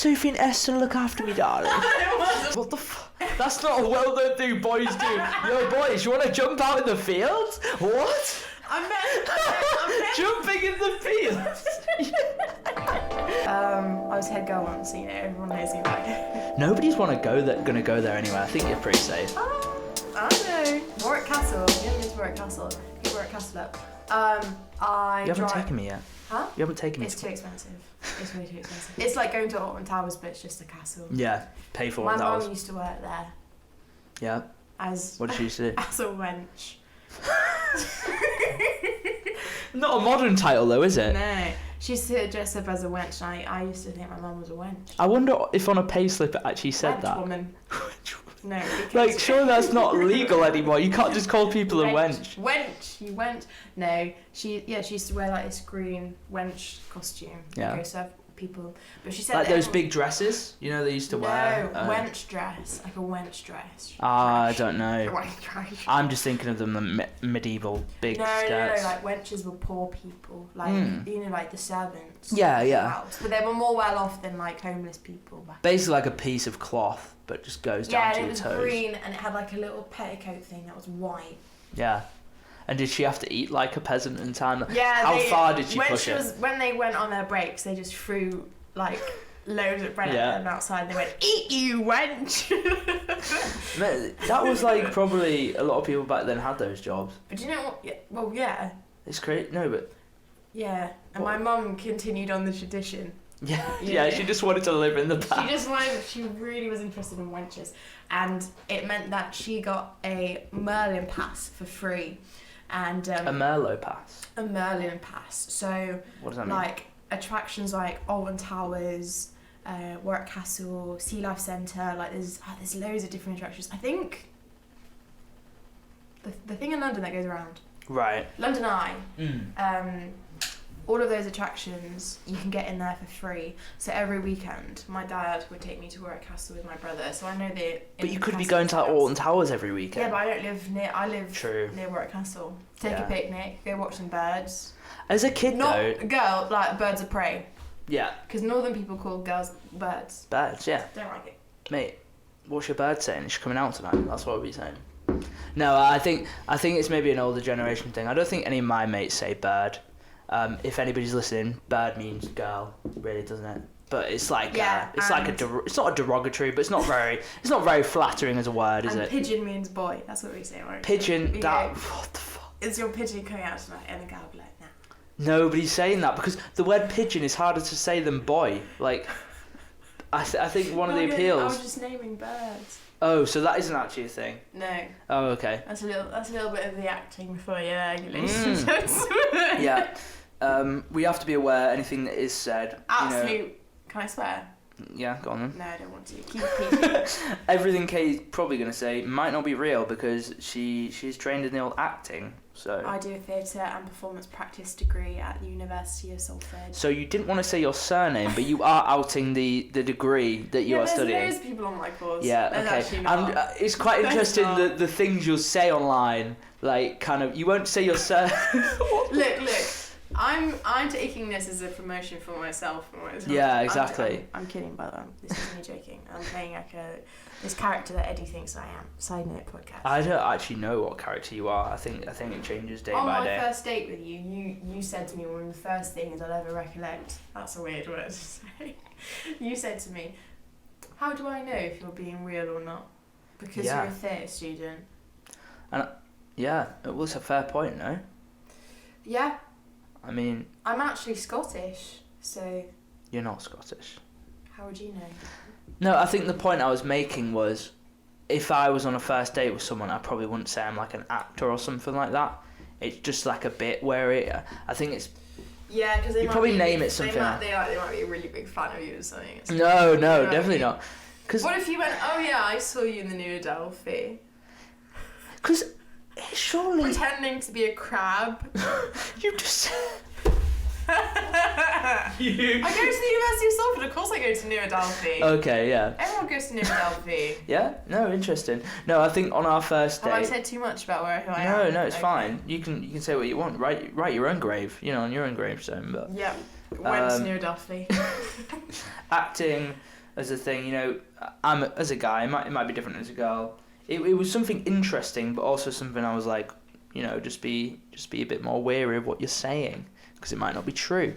Sophie and Esther look after me, darling. What the That's not a well-known thing boys do. Yo, boys, you want to jump out in the field? What? I meant Jumping in the field? I was head girl once, so everyone knows me back. Nobody's gonna go there anyway. I think you're pretty safe. I don't know. Warwick Castle. You haven't been to Warwick Castle. Get Warwick Castle up. You haven't taken me yet. Huh? You haven't taken me. It's too expensive. It's way too expensive. It's like going to Alton Towers, but it's just a castle. Yeah, pay for My it. mum used to work there. Yeah. What did she used to do? As a wench. Not a modern title though, is it? No. She used to dress up as a wench, and I used to think my mum was a wench. I wonder if on a payslip it actually said wench that. Woman. No. Like, sure, that's not legal anymore. You can't just call people a wench. Wench, you wench. No, she used to wear like this green wench costume. Yeah. Go serve people, but she said like those big dresses, they used to wear. No, wench dress, like a wench dress. I don't know. Wench. I'm just thinking of them the medieval big skirts. No, like wenches were poor people, like like the servants. Yeah. But they were more well off than like homeless people. Basically, like a piece of cloth, but just goes down to your toes. Yeah, and it was green, and it had like a little petticoat thing that was white. Yeah. And did she have to eat like a peasant in time? Yeah. How far did she push it? When they went on their breaks, they just threw like loads of bread at them outside. They went, "Eat you, wench!" That was like probably a lot of people back then had those jobs. But do you know what? Yeah, well, yeah. It's great. No, but. Yeah, and my mum continued on the tradition. Yeah, she just wanted to live in the past. She really was interested in wenches, and it meant that she got a Merlin pass for free. And a Merlot pass. A Merlin pass. So what does that mean? Like attractions like Alton Towers, Warwick Castle, Sea Life Centre. Like there's loads of different attractions. I think the thing in London that goes around. Right. London Eye. All of those attractions you can get in there for free. So every weekend, my dad would take me to Warwick Castle with my brother. So I know the. But you could be going to Alton Towers every weekend. Yeah, but I don't live near. I live near Warwick Castle. Take a picnic, go watch some birds. As a kid, girl, like birds of prey. Yeah. Because northern people call girls birds. Birds, yeah. Don't like it. Mate, what's your bird saying? Is she coming out tonight? That's what I'll be saying. No, I think it's maybe an older generation thing. I don't think any of my mates say bird. If anybody's listening, bird means girl, really, doesn't it? But it's like it's not a derogatory, but it's not very flattering as a word, is it? Pigeon means boy. That's what we say. Right? Pigeon. What the fuck? Is your pigeon coming out tonight? And the girl will be like, nah. Nobody's saying that because the word pigeon is harder to say than boy. Like, I think one of the appeals. I was just naming birds. Oh, so that isn't actually a thing? No. Oh, okay. That's a little bit of the acting for you there, ladies and gents. Yeah. We have to be aware anything that is said. Absolute. Can I swear? Yeah, go on then. No, I don't want to. Keep it PG. Everything Kay's probably going to say might not be real because she's trained in the old acting. So I do a theatre and performance practice degree at the University of Salford. So you didn't want to say your surname, but you are outing the degree that you are studying. There's people on my course. Yeah, okay. It's quite interesting the things you'll say online. Like, kind of, you won't say your surname. Look. I'm taking this as a promotion for myself. Yeah, exactly. I'm kidding, by the way. This is me joking. I'm playing like this character that Eddie thinks I am. Side note podcast. I don't actually know what character you are. I think it changes day by day. On my first date with you said to me one of the first things I'll ever recollect. That's a weird word to say. You said to me, "How do I know if you're being real or not? Because you're a theatre student." And yeah, it was a fair point, no? Yeah. I mean... I'm actually Scottish, so... You're not Scottish. How would you know? No, I think the point I was making was, if I was on a first date with someone, I probably wouldn't say I'm like an actor or something like that. It's just like a bit where I think it's... Yeah, because they you probably name it something. They might be a really big fan of you or something. No, definitely not. Cause, what if you went, "Oh yeah, I saw you in the new Adelphi"? Because... Surely... Pretending to be a crab. You just... I go to the University of Salford, of course I go to New Adelphi. Okay, yeah. Everyone goes to New Adelphi. Yeah? No, interesting. No, I think on our first date... Have I said too much about who I am? No, it's fine. You can say what you want. Write your own grave, on your own gravestone. But yeah, went to New Adelphi. Acting, as a thing. You know, as a guy, it might be different as a girl. It was something interesting, but also something I was like, you know, just be a bit more wary of what you're saying, because it might not be true.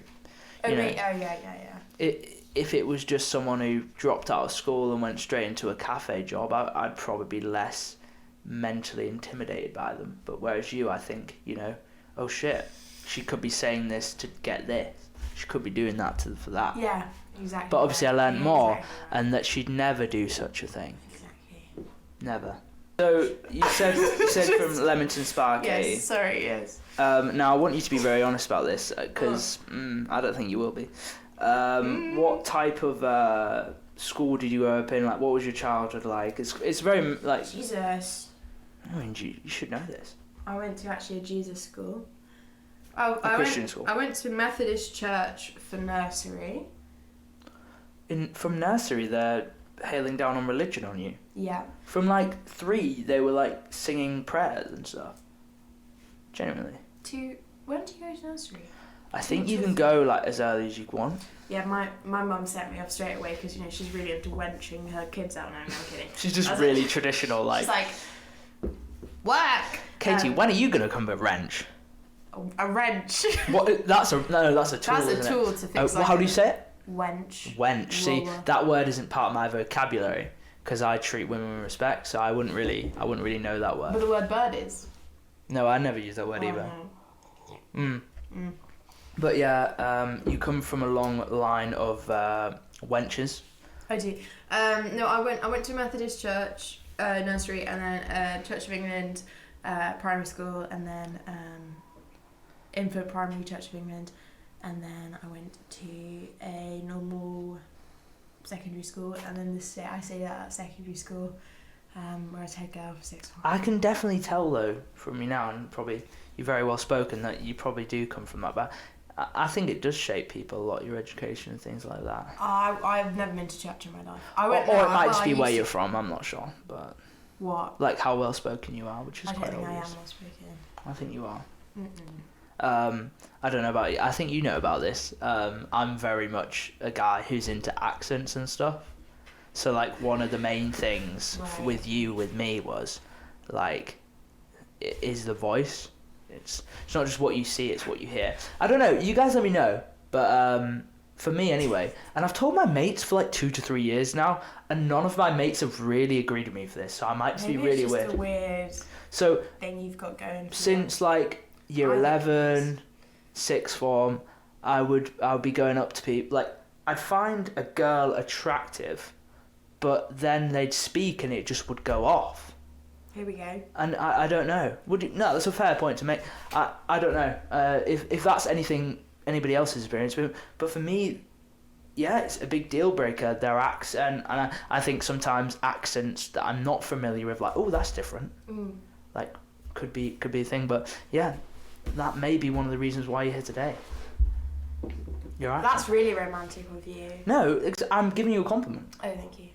If it was just someone who dropped out of school and went straight into a cafe job, I'd probably be less mentally intimidated by them. But whereas you, I think, you know, oh shit, she could be saying this to get this. She could be doing that for that. Yeah, exactly. But obviously I learned more, and that she'd never do such a thing. Exactly. Never. So you said from Leamington Sparky. Yes, sorry, yes. Now I want you to be very honest about this, because I don't think you will be. What type of school did you grow up in? Like, what was your childhood like? It's very like. Jesus. I mean, you should know this. I went to actually a Jesus school. Christian school. I went to Methodist church for nursery. From nursery, they're hailing down on religion on you. Yeah. From like 3, they were like singing prayers and stuff. Genuinely. When do you go to nursery? I think you can go like as early as you want. Yeah, my mum sent me off straight away because, you know, she's really into wenching her kids out. No, I'm kidding. She's just really traditional, like. She's like, work. Katie, when are you gonna come at wrench? A wrench. What? That's a tool. That's a isn't tool it? to fix. How do you say it? Wench. Wench. See, that word isn't part of my vocabulary because I treat women with respect, so I wouldn't really know that word. But the word bird is. No, I never use that word either. But yeah, you come from a long line of wenches. I do. No, I went to Methodist church nursery, and then Church of England primary school, and then infant primary Church of England, and then I went to a normal secondary school, and then I say that at secondary school, where I was head girl for 6 months. I can definitely tell though from you now, and probably you're very well spoken, that you probably do come from that background. I think it does shape people a lot, your education and things like that. I've never been to church in my life. Or it might just be where you're from, I'm not sure. But what? Like how well spoken you are, which is quite obvious. I am well spoken. I think you are. Mm-mm. I don't know about you. I think you know about this. I'm very much a guy who's into accents and stuff. So like one of the main things with me was like, is the voice. It's not just what you see, it's what you hear. I don't know, you guys let me know, but for me anyway, and I've told my mates for like 2 to 3 years now, and none of my mates have really agreed with me for this, so I might just be really it's weird. A weird so thing you've got going. Since like year 11, sixth form, I would be going up to people, like I'd find a girl attractive, but then they'd speak and it just would go off. Here we go. And I don't know. No, that's a fair point to make. I don't know if that's anybody else's experience, but for me, yeah, it's a big deal breaker. Their accent, and I think sometimes accents that I'm not familiar with, like, oh, that's different. Like, could be a thing, but yeah, that may be one of the reasons why you're here today. You're right. That's really romantic of you. No, I'm giving you a compliment. Oh, thank you.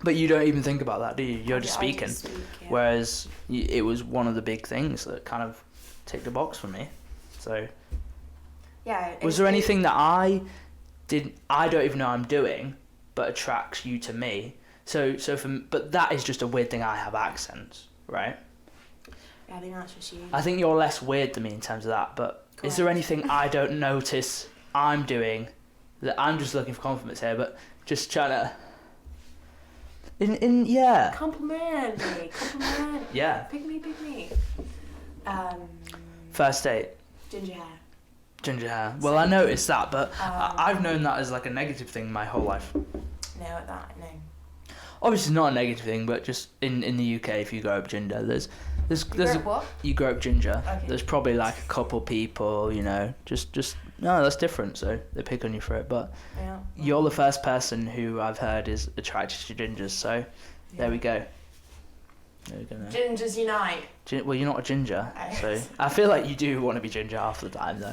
But you don't even think about that, do you? You're just speaking. Yeah. Whereas it was one of the big things that kind of ticked the box for me. So. Yeah. Was there anything that I don't even know I'm doing, but attracts you to me? But that is just a weird thing. I have accents, right? Yeah, I think that's just you. I think you're less weird than me in terms of that. But Correct. Is there anything I don't notice I'm doing that I'm just looking for compliments here, but just trying to. Yeah. Compliment me. Yeah. Pick me. First date. Ginger hair. Well, I noticed that, but I've known that as like a negative thing my whole life. No. Obviously not a negative thing, but just in the UK, if you grow up ginger, there's you grow up ginger. Okay. There's probably like a couple people, you know, just no, that's different. So they pick on you for it. But yeah. You're the first person who I've heard is attracted to gingers. So there we go. You're gonna... Gingers unite. Well, you're not a ginger, so I feel like you do want to be ginger half the time, though.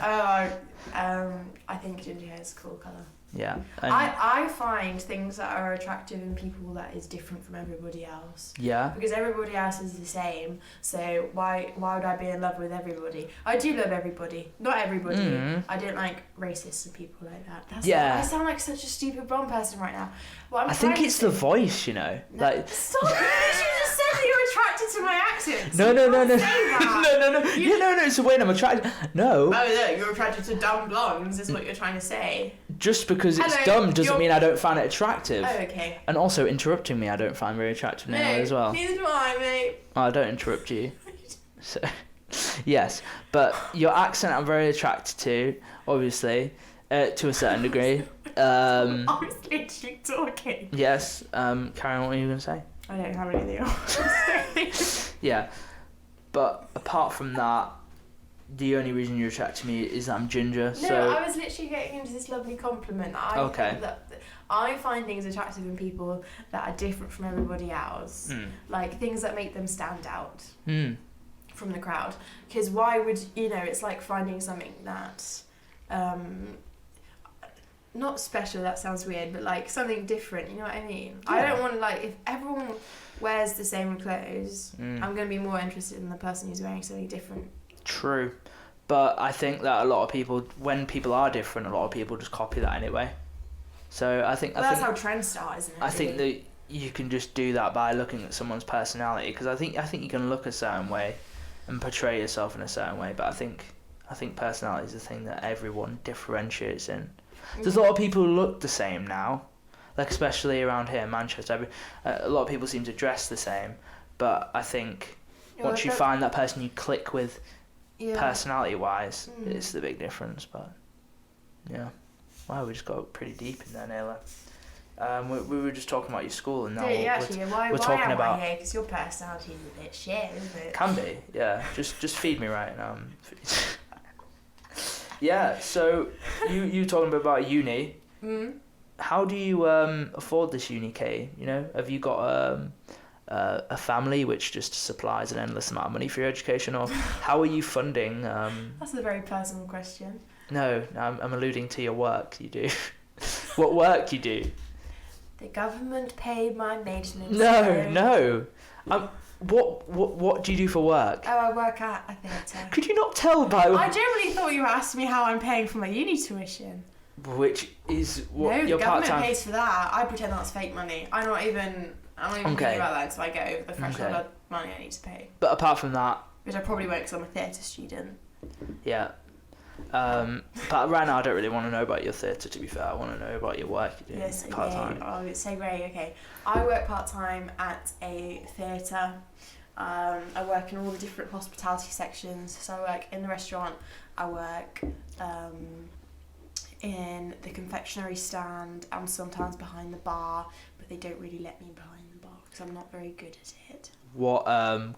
I think ginger hair is a cool colour. Yeah. I find things that are attractive in people that is different from everybody else. Yeah. Because everybody else is the same, so why would I be in love with everybody? I do love everybody. Not everybody. Mm-hmm. I don't like racists and people like that. Yeah. I sound like such a stupid blonde person right now. I think it's the voice, you know. No, like. Stop! You just said that you're attracted to my accent. No. No. No. It's the way I'm attracted. No. Oh no, you're attracted to dumb blondes. Is what you're trying to say. Just because it's dumb doesn't mean I don't find it attractive. Oh, okay. And also interrupting me, I don't find very attractive now as well. Neither do I, mate. I don't interrupt you. So, yes, but your accent I'm very attracted to, obviously, to a certain degree. I was literally talking. Yes. Carry on. What are you going to say? I don't have anything else. Yeah, but apart from that, the only reason you're attracted to me is that I'm ginger. No, so I was literally getting into this lovely compliment. I find things attractive in people that are different from everybody else. Like things that make them stand out from the crowd. Because why would, it's like finding something that's not special, that sounds weird, but like something different, you know what I mean? Yeah. I don't want if everyone wears the same clothes, I'm going to be more interested in the person who's wearing something different. True, but I think that a lot of people, when people are different, a lot of people just copy that anyway. So I think that's how trends start, isn't it? I think that you can just do that by looking at someone's personality, because I think you can look a certain way and portray yourself in a certain way, but I think personality is the thing that everyone differentiates in. There's a lot of people who look the same now, like especially around here in Manchester. A lot of people seem to dress the same, but I think once you find that person you click with, personality-wise, it's the big difference. But yeah, wow, we just got pretty deep in there, Naylor. We were just talking about your school, and now we're talking about here because your personality is a bit shit, isn't it? Can be, yeah. Just feed me right now. Yeah. So you talking about uni? How do you afford this uni, Kay? Have you got a family which just supplies an endless amount of money for your education, or how are you funding? That's a very personal question. No, I'm alluding to your work you do. What work you do? The government paid my maintenance. No. What do you do for work? Oh, I work at a theatre. Could you not tell by? I generally thought you were asking me how I'm paying for my uni tuition. Which is what your part-time. No, the government pays for that. I pretend that's fake money. I'm not even thinking about that until I get over the threshold of money I need to pay. But apart from that, which I probably won't because I'm a theatre student. Yeah. But right now I don't really want to know about your theatre, to be fair. I want to know about your work you do part-time. Oh, so great, okay. I work part-time at a theatre. I work in all the different hospitality sections. So I work in the restaurant, I work in the confectionery stand and sometimes behind the bar, but they don't really let me behind the bar because I'm not very good at it. What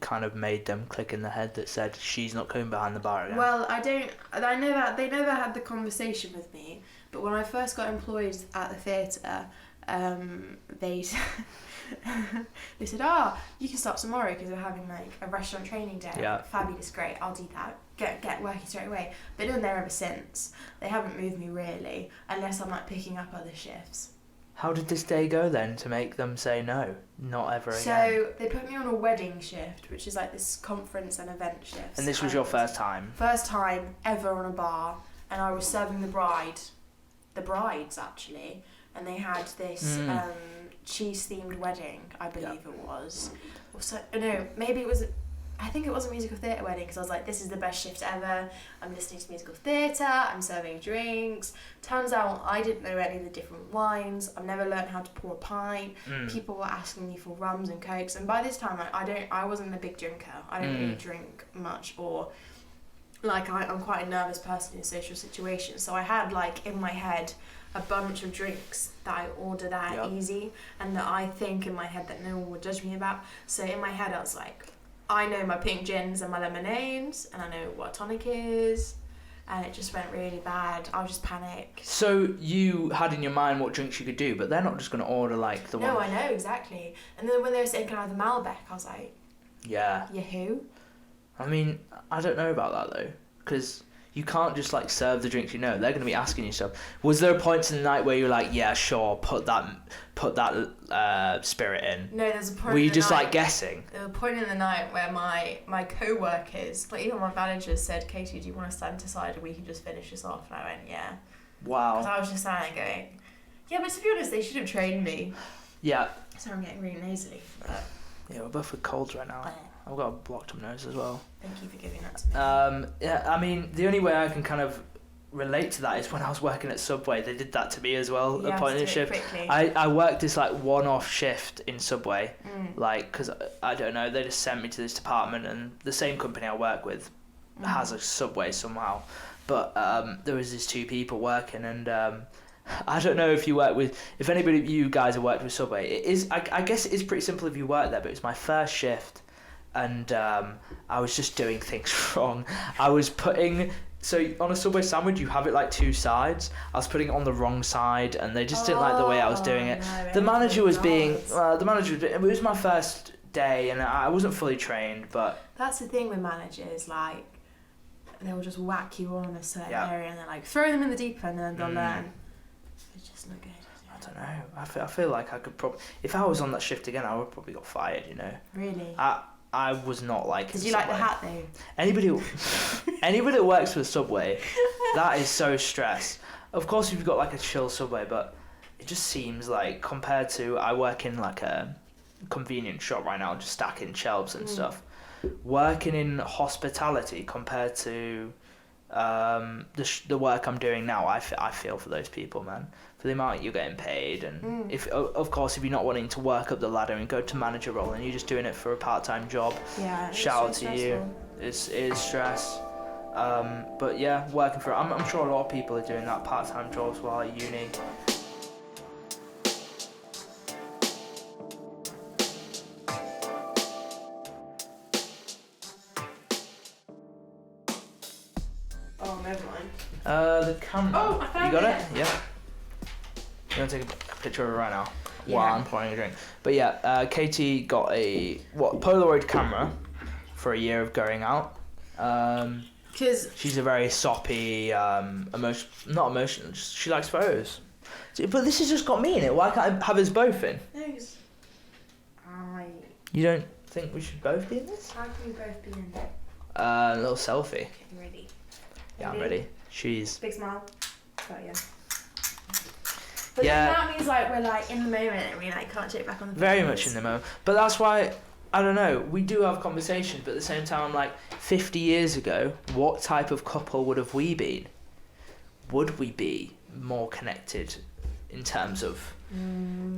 kind of made them click in the head that said she's not coming behind the bar again? Well, I know that they never had the conversation with me, but when I first got employed at the theatre, they said, you can start tomorrow because we're having like a restaurant training day. Yeah. Fabulous, great, I'll do that. Get working straight away. They've been there ever since. They haven't moved me really, unless I'm like picking up other shifts. How did this day go then to make them say no, not ever again? So they put me on a wedding shift, which is like this conference and event shift. And this was your first time? First time ever on a bar, and I was serving the brides actually, and they had this cheese-themed wedding, I believe it was. So, no, maybe it was. I think it was a musical theatre wedding because I was like, this is the best shift ever. I'm listening to musical theatre, I'm serving drinks. Turns out I didn't know any of the different wines. I've never learned how to pour a pint. People were asking me for rums and cokes, and by this time I wasn't a big drinker. I don't really drink much, or like I'm quite a nervous person in social situations. So I had like in my head a bunch of drinks that I order that easy and that I think in my head that no one would judge me about. So in my head I was like, I know my pink gins and my lemonades, and I know what tonic is, and it just went really bad. I was just panicked. So you had in your mind what drinks you could do, but they're not just going to order like the one. No, I know, exactly. And then when they were saying, can I have the Malbec, I was like, Yeah. You who? I mean, I don't know about that though, because you can't just like serve the drinks. They're going to be asking you stuff. Was there a point in the night where you were like, yeah, sure, put that spirit in? No, there's a point. Were you in the just night, like guessing? There was a point in the night where my co-workers, like even my manager, said, "Katie, do you want to stand aside and we can just finish this off?" And I went, "Yeah." Wow. Because I was just standing there going, "Yeah, but to be honest, they should have trained me." Yeah. So I'm getting really nasally. But Yeah, we're both with colds right now. I've got a blocked up nose as well. thank you for giving that to me. Yeah, I mean, the only way I can kind of relate to that is when I was working at Subway. They did that to me as well. You A have point to in the do it shift. quickly. I worked this like one-off shift in Subway, Mm. like because I don't know, they just sent me to this department, and the same company I work with has a Subway somehow. But there was these two people working, and I don't know if anybody of you guys have worked with Subway. It is, I guess it is pretty simple if you work there, but it's my first shift, and I was just doing things wrong. I was putting, so on a Subway sandwich you have it like two sides. I was putting it on the wrong side, and they just didn't like the way I was doing it. No, The manager was being, Dodds. it was my first day, and I wasn't fully trained, but That's the thing with managers, like, they'll just whack you on a certain Yeah. area and they're like, throw them in the deep end and then they'll learn. It's just not good. I don't know. I feel like I could probably, if I was on that shift again, I would probably got fired. Really? I was not like. Did you like the hat though? Anybody that works for Subway, that is so stress. Of course, you've got like a chill Subway, but it just seems like compared to, I work in like a convenience shop right now, just stacking shelves and stuff. Working in hospitality compared to the work I'm doing now, I feel for those people, man, for the amount you're getting paid, and if of course if you're not wanting to work up the ladder and go to manager role and you're just doing it for a part-time job, Yeah. it's shout out so to you. It is stress, but yeah, working for it. I'm sure a lot of people are doing that part-time jobs while at uni. Oh, never mind. The camera. Oh, I found you got it. it? Yeah. You want to take a picture of it right now Yeah. while I'm pouring a drink? But yeah, Katie got a Polaroid camera for a year of going out. Because She's a very soppy, not emotional. She likes photos. But this has just got me in it. Why can't I have us both in? You don't think we should both be in this? How can we both be in it? A little selfie. Okay, ready? Yeah, I'm ready. She's. Big smile. Got you. But Yeah. then that means like we're like in the moment and we like can't check back on the Very photos. much in the moment. But that's why, I don't know, we do have conversations, but at the same time I'm like, 50 years ago, what type of couple would have we been? Would we be more connected in terms of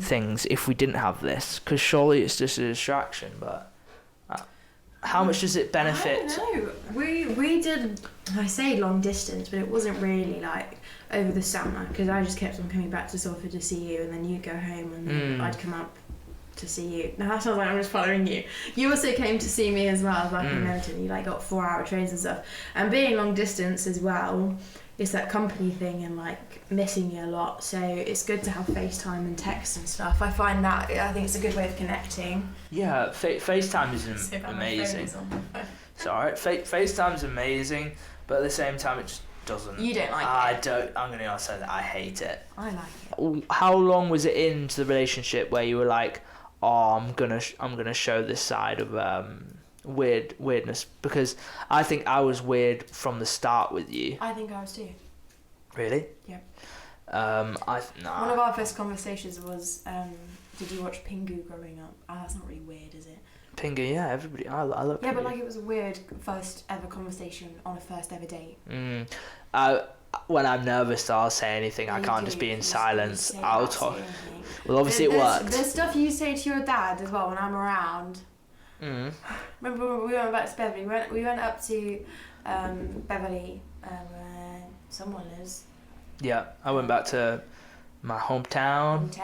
things if we didn't have this? Because surely it's just a distraction, but how much does it benefit? I don't know. We did, I say long distance, but it wasn't really like over the summer because I just kept on coming back to Salford to see you, and then you'd go home and then I'd come up to see you. Now that sounds like I'm just following you. You also came to see me as well, back in Merton. You like got 4-hour trains and stuff. And being long distance as well, it's that company thing and like missing you a lot. So it's good to have FaceTime and text and stuff. I find that, I think it's a good way of connecting. Yeah, FaceTime is So bad, my phone amazing. is on my phone. It's alright. FaceTime's amazing, but at the same time it just doesn't. You don't like I it? don't. I'm gonna honest say that I hate it. I like it. How long was it into the relationship where you were like, oh, I'm gonna show this side of weirdness? Because I think I was weird from the start with you. I think I was too. Really? Yeah. Nah. One of our first conversations was, did you watch Pingu growing up? That's not really weird, is it? Pingu, yeah, everybody. I love Pingu. Yeah, but like it was a weird first ever conversation on a first ever date. When I'm nervous, I'll say anything. I You can't do, just be in you silence. say I'll absolutely talk. anything. Well, obviously it worked. There's stuff you say to your dad as well when I'm around. Remember when we went back to Beverly? We went up to Beverly where someone lives. Yeah, I went back to my hometown.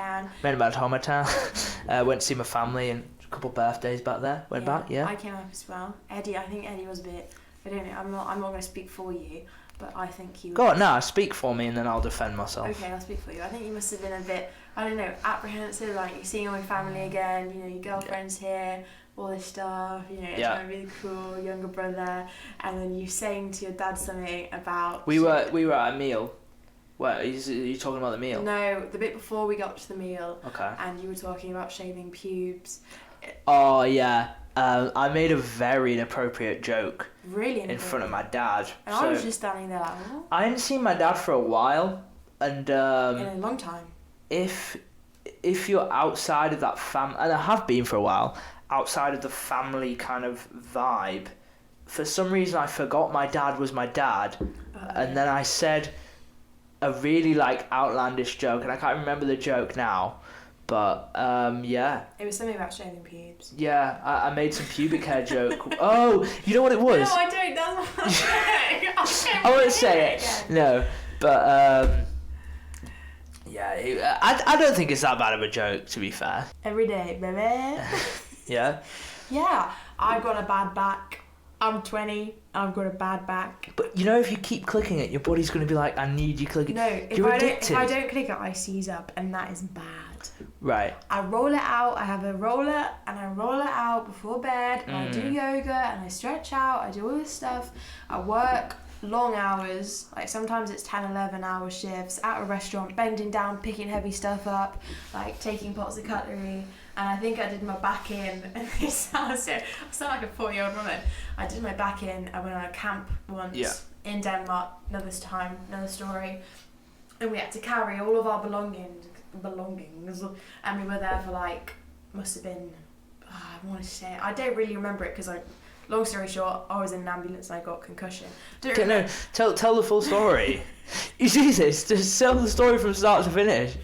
Went back to hometown. Went to see my family and a couple of birthdays back there. Went back, yeah. I came up as well. I think Eddie was a bit. I don't know. I'm not going to speak for you, but I think he. Go on, no, speak for me and then I'll defend myself. Okay, I'll speak for you. I think you must have been a bit, I don't know, apprehensive, like you're seeing all your family again, you know, your girlfriend's here, all this stuff, you know, Yeah. trying to be the cool younger brother, and then you saying to your dad something about... We were at a meal. What, are you talking about the meal? No, the bit before we got to the meal, Okay. and you were talking about shaving pubes. Oh, yeah. I made a very inappropriate joke Really in front of my dad. And I was just standing there like, oh, I hadn't seen my dad for a while, and in a long time. if you're outside of that and I have been for a while, outside of the family kind of vibe, for some reason I forgot my dad was my dad, and then I said a really like outlandish joke, and I can't remember the joke now, but yeah. It was something about shaving pubes. Yeah, I made some pubic hair joke. Oh, you know what it was? No, I don't. That's what I'm saying. I won't say it. No, but yeah, I don't think it's that bad of a joke, to be fair. Every day, baby. Yeah. Yeah, I've got a bad back. I'm 20. I've got a bad back. But you know, if you keep clicking it, your body's going to be like, I need you clicking. No, You're addicted. if I don't click it, I seize up, and that is bad. Right. I roll it out. I have a roller, and I roll it out before bed. And I do yoga, and I stretch out. I do all this stuff. I work long hours. Like sometimes it's 10, 11-hour shifts at a restaurant, bending down, picking heavy stuff up, like taking pots of cutlery. And I think I did my back in, and I sound like a 40-year-old woman. I did my back in. I went on a camp once in Denmark. Another story. And we had to carry all of our belongings, and we were there for like, must have been, I want to say, I don't really remember it because long story short, I was in an ambulance and I got concussion. No, tell the full story. You see this? Just tell the story from start to finish.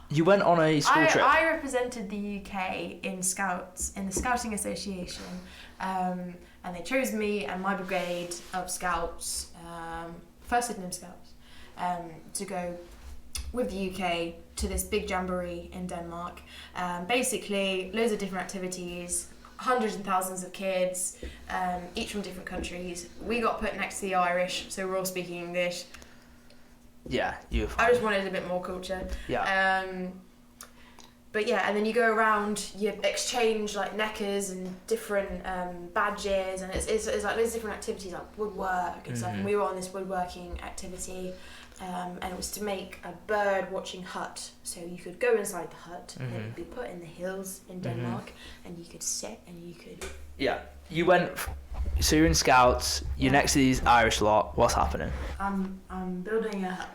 You went on a school trip. I represented the UK in Scouts, in the Scouting Association, and they chose me and my brigade of Scouts, First Sydenham Scouts, to go with the UK to this big jamboree in Denmark. Basically, loads of different activities, hundreds and thousands of kids, each from different countries. We got put next to the Irish, so we're all speaking English. Yeah, you. I just wanted a bit more culture. Yeah. But yeah, and then you go around, you exchange like neckers and different badges, and it's like loads of different activities like woodwork and stuff. And we were on this woodworking activity, and it was to make a bird watching hut. So you could go inside the hut, and it would be put in the hills in Denmark, and you could sit and you could. Yeah, you went. So you're in Scouts. You're next to these Irish lot. What's happening? I'm building a hut.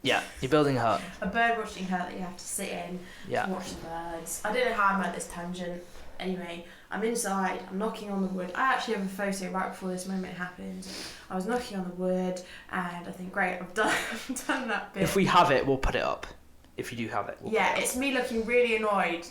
Yeah, you're building a hut. A bird watching hut that you have to sit in to watch the birds. I don't know how I'm at this tangent. Anyway, I'm inside, I'm knocking on the wood. I actually have a photo right before this moment happened. I was knocking on the wood and I think, great, I've done that bit. If we have it, we'll put it up. If you do have it. It's me looking really annoyed.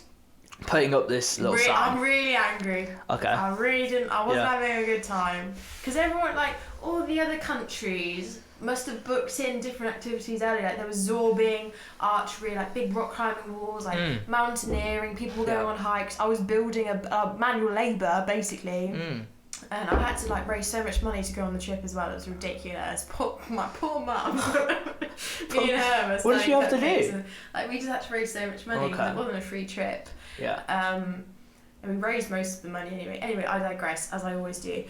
Putting up this little sign. I'm really angry. Okay. I wasn't having a good time. Because everyone, like, all the other countries must have booked in different activities earlier. Like there was zorbing, archery, like big rock climbing walls, like mountaineering, people going on hikes. I was building a manual labour basically. And I had to like raise so much money to go on the trip as well. It was ridiculous. My poor mum. Me and her was what did you have to do? And, like we just had to raise so much money because it wasn't a free trip. Yeah. And we raised most of the money anyway. Anyway, I digress, as I always do.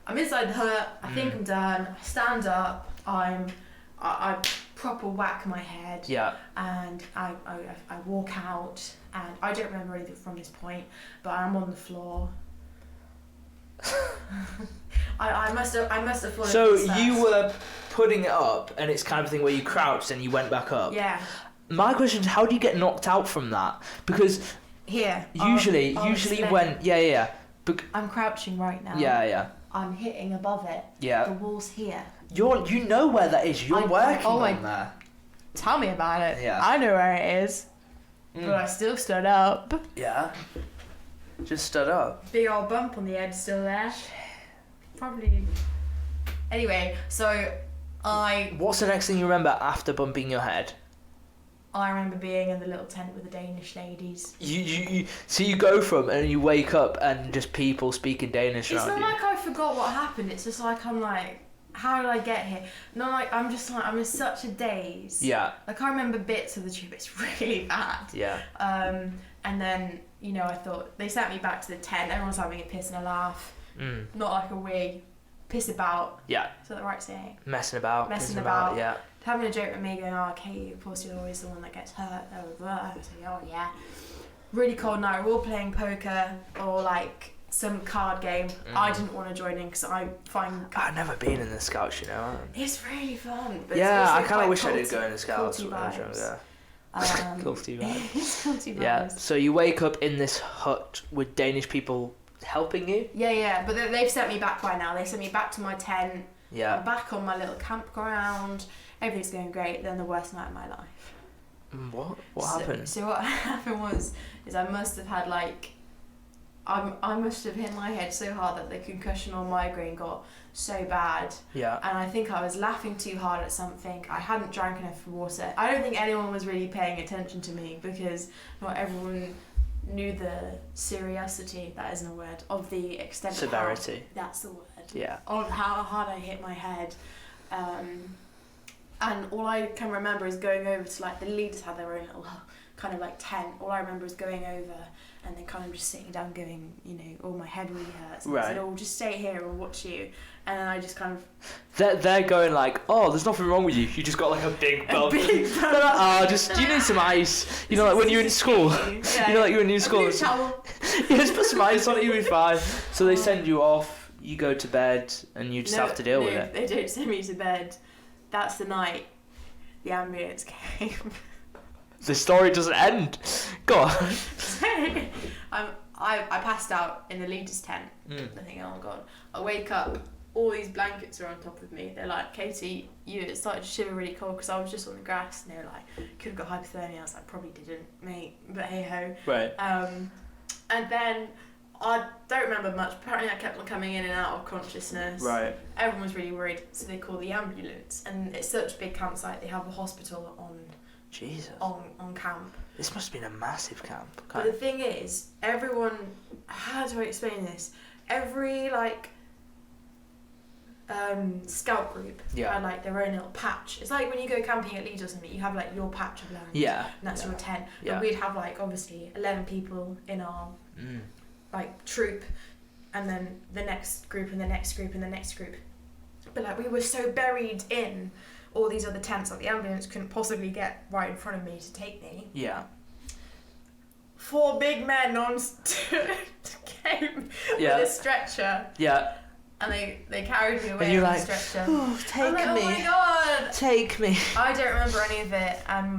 I'm inside the hut. I think I'm done. I stand up. I proper whack my head. Yeah. And I walk out, and I don't remember anything from this point, but I'm on the floor. I must have fallen. So you were putting it up, and it's kind of thing where you crouched and you went back up. Yeah. My question is, how do you get knocked out from that? Because here. Usually when I'm crouching right now. Yeah. I'm hitting above it. Yeah. The wall's here. You know where that is. You're working on there. Tell me about it. Yeah. I know where it is. But I still stood up. Yeah. Just stood up. Big old bump on the head still there. Probably. Anyway, so What's the next thing you remember after bumping your head? I remember being in the little tent with the Danish ladies. So you go from and you wake up and just people speaking Danish It's around not you. like I forgot what happened. It's just like I'm like, how did I get here? No, like, I'm just like, I'm in such a daze. Yeah. Like, I remember bits of the tube, it's really bad. Yeah. And then, you know, I thought, they sent me back to the tent, everyone's having a piss and a laugh. Not like a wee, piss about. Yeah. Is that the right saying? Messing about. Messing about. Yeah. Having a joke with me, going, oh, Katie, of course you're always the one that gets hurt. I was like, oh, yeah. Really cold night, we're all playing poker or, like, some card game. I didn't want to join in because I find... I've never been in the Scouts, you know. It's really fun. But yeah, it's I kind of wish culty, I did go in the Scouts. Culty vibes. Culty vibes. It's culty vibes. Yeah, so you wake up in this hut with Danish people helping you? Yeah, but they've sent me back by now. They sent me back to my tent. Yeah. I'm back on my little campground. Everything's going great. Then the worst night of my life. What happened? So what happened is I must have had like... I must have hit my head so hard that the concussion or migraine got so bad. Yeah. And I think I was laughing too hard at something. I hadn't drank enough water. I don't think anyone was really paying attention to me because not everyone knew the seriousity, that isn't a word, of the extent severity. Of that's the word. Yeah. Of how hard I hit my head. And all I can remember is going over to, like, the leaders had their own little kind of like tent. All I remember is going over and then kind of just sitting down going, you know, oh, my head really hurts. And right. I said, oh, just stay here, we'll watch you. And then I just kind of... They're going like, oh, there's nothing wrong with you. You just got like a big bump. Do you need some ice? You know, like when you're in school. Yeah, you know, like you're in school. Yeah, just put some ice on it, you'll be fine. So they send you off, you go to bed, and you just have to deal with it. They don't send me to bed. That's the night the ambulance came. The story doesn't end. Go on. I passed out in the leader's tent. I think, oh god. I wake up, all these blankets are on top of me. They're like, Katie, it started to shiver really cold because I was just on the grass, and they were like, could have got hypothermia. I was like, probably didn't, mate, but hey ho. Right. And then I don't remember much. Apparently I kept on coming in and out of consciousness. Right. Everyone was really worried, so they called the ambulance. And it's such a big campsite, they have a hospital on Jesus. On camp. This must have been a massive camp. But the thing is, everyone, how do I explain this? Every like scout group had like their own little patch. It's like when you go camping at Leeds or something, you have like your patch of land. Yeah. And that's your tent. Yeah. And we'd have like obviously 11 people in our like troop, and then the next group and the next group and the next group. But like we were so buried in all these other tents that the ambulance couldn't possibly get right in front of me to take me. Yeah. 4 big men came with a stretcher. Yeah. And they carried me away and you're on like, the stretcher. Oh, take I'm like, me. Oh my god. Take me. I don't remember any of it. And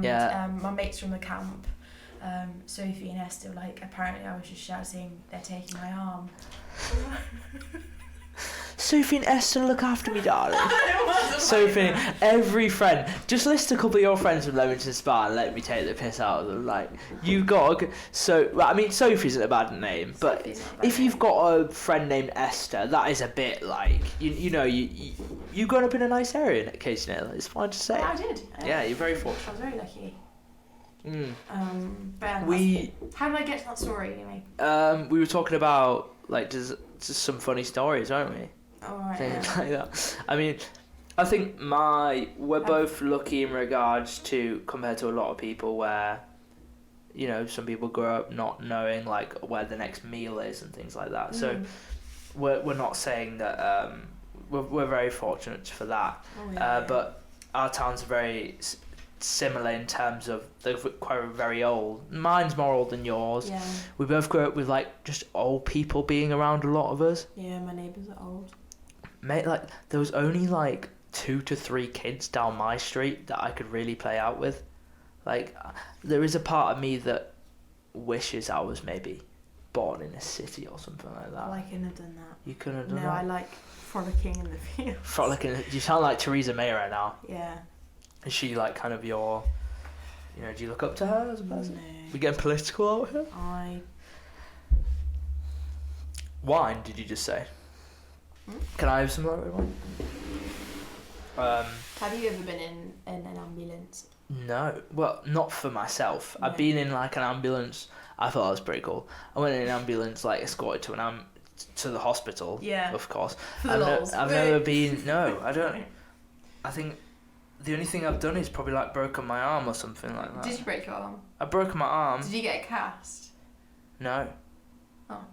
my mates from the camp, Sophie and Esther, like apparently I was just shouting, they're taking my arm. Sophie and Esther, look after me, darling. Sophie, every friend. Just list a couple of your friends from Leamington Spa and let me take the piss out of them. Like, you got... I mean, Sophie's a bad name, but if you've got a friend named Esther, that is a bit like... You know, you grown up in a nice area, Casey Naylor, it's fine to say. Yeah, I did. Yeah, you're very fortunate. I was very lucky. But how did I get to that story, anyway? We were talking about, like, just some funny stories, aren't we? Oh, right. Things like that. I mean, I think we're both lucky in regards to, compared to a lot of people where, you know, some people grow up not knowing like where the next meal is and things like that. So we're not saying that we're very fortunate for that. But our towns are very similar in terms of they're quite very old. Mine's more old than yours. Yeah. We both grew up with like just old people being around, a lot of us. Yeah, my neighbours are old. Mate, like there was only like 2 to 3 kids down my street that I could really play out with. Like there is a part of me that wishes I was maybe born in a city or something like that. Well, I couldn't have done that. You couldn't have done that? No, I like frolicking in the fields. Frolicking. You sound like Theresa May right now. Yeah. Is she like kind of your, you know, do you look up to her as a person? No. We getting political out here? Wine, did you just say? Can I have some more wine? Have you ever been in an ambulance? No. Well, not for myself. No. I've been in like an ambulance. I thought that was pretty cool. I went in an ambulance, like escorted to to the hospital. Yeah. Of course. For the lols. I've never been. No, I don't. I think the only thing I've done is probably like broken my arm or something like that. Did you break your arm? I broke my arm. Did you get a cast? No. Oh.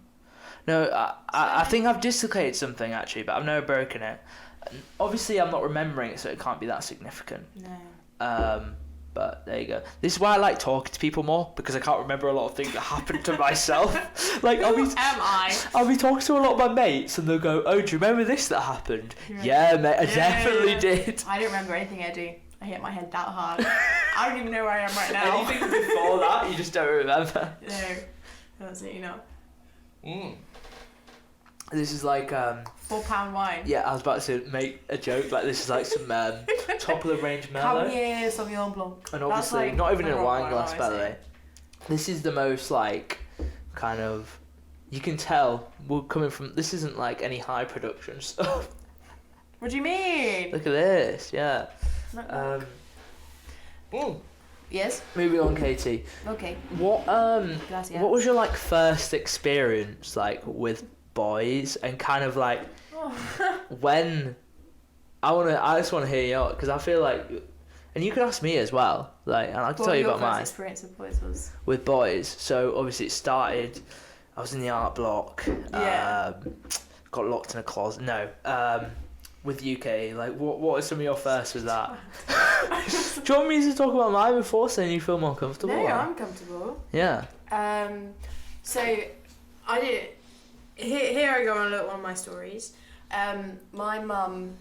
No, I think I've dislocated something actually, but I've never broken it. And obviously, I'm not remembering it, so it can't be that significant. No. But there you go. This is why I like talking to people more, because I can't remember a lot of things that happened to myself. Like, Who am I? I'll be talking to a lot of my mates, and they'll go, "Oh, do you remember this that happened?" Yeah, mate, I definitely did. I don't remember anything I do. I hit my head that hard. I don't even know where I am right now. Anything before that, you just don't remember. No, absolutely not. This is like £4 wine. Yeah, I was about to make a joke. Like, this is like some top of the range Merlot. Cabernet Sauvignon Blanc. And obviously, like not even in the a wrong wine glass, by the way. This is the most like kind of. You can tell we're coming from. This isn't like any high production stuff. What do you mean? Look at this, yeah. Yes. Moving on, Katie. Okay. What Gracias. What was your like first experience like with boys and kind of like when I just want to hear you because I feel like, and you can ask me as well, like, and I can tell you about mine. Experience with boys was with boys. So obviously it started. I was in the art block. Yeah. Got locked in a closet. No. With UK, like, what are some of your first with that? Do you want me to talk about mine before, so you feel more comfortable? No, I'm comfortable. Yeah. So I did. Here I go on one of my stories. My mum,